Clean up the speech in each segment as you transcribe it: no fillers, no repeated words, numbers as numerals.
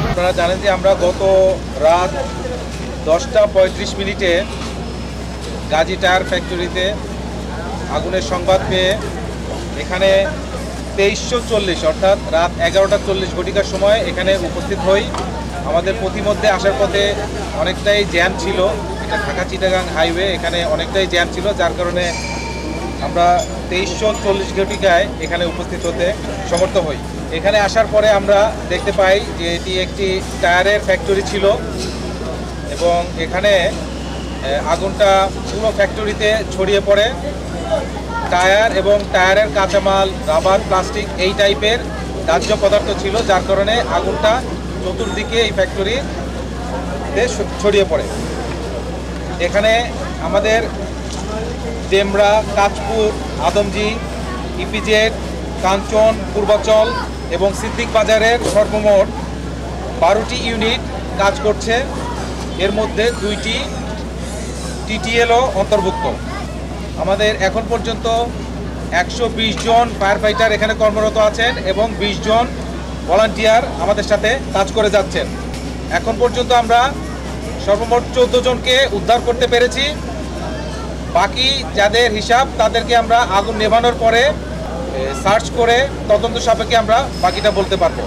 আপনারা জানেন যে আমরা গত রাত 10টা 35 মিনিটে গাজী টায়ার ফ্যাক্টরিতে আগুনের সংবাদ পেয়ে এখানে 2340 অর্থাৎ রাত 11টা 40 ঘটিকার সময় এখানে উপস্থিত হই। আমাদের পথিমধ্যে আসার পথে অনেকটাই জ্যাম ছিল, এটা ঢাকা চিটাগাং হাইওয়ে, এখানে অনেকটাই জ্যাম ছিল, যার কারণে আমরা 2340 ঘটিকায় এখানে উপস্থিত হতে সমর্থ হই। এখানে আসার পরে আমরা দেখতে পাই যে এটি একটি টায়ারের ফ্যাক্টরি ছিল এবং এখানে আগুনটা পুরো ফ্যাক্টরিতে ছড়িয়ে পড়ে। টায়ার এবং টায়ারের কাঁচামাল, রাবার, প্লাস্টিক এই টাইপের দাহ্য পদার্থ ছিল, যার কারণে আগুনটা চতুর্দিকে এই ফ্যাক্টরিতে ছড়িয়ে পড়ে। এখানে আমাদের ডেমরা, কাঁচপুর, আদমজি, ইপিজেড, কাঞ্চন, পূর্বাচল এবং সিদ্দিক বাজারের সর্বমোট 12টি ইউনিট কাজ করছে। এর মধ্যে 2টি টিটিএলও অন্তর্ভুক্ত। আমাদের এখন পর্যন্ত 120 জন ফায়ার ফাইটার এখানে কর্মরত আছেন এবং 20 জন ভলান্টিয়ার আমাদের সাথে কাজ করে যাচ্ছেন। এখন পর্যন্ত আমরা সর্বমোট 14 জনকে উদ্ধার করতে পেরেছি। বাকি যাদের হিসাব তাদেরকে আমরা আগুন নেভানোর পরে সার্চ করে তদন্ত সাপেক্ষে আমরা বাকিটা বলতে পারবো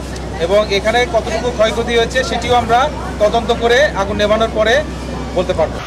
এবং এখানে কতটুকু ক্ষয়ক্ষতি হয়েছে সেটিও আমরা তদন্ত করে আগুন নেভানোর পরে বলতে পারবো।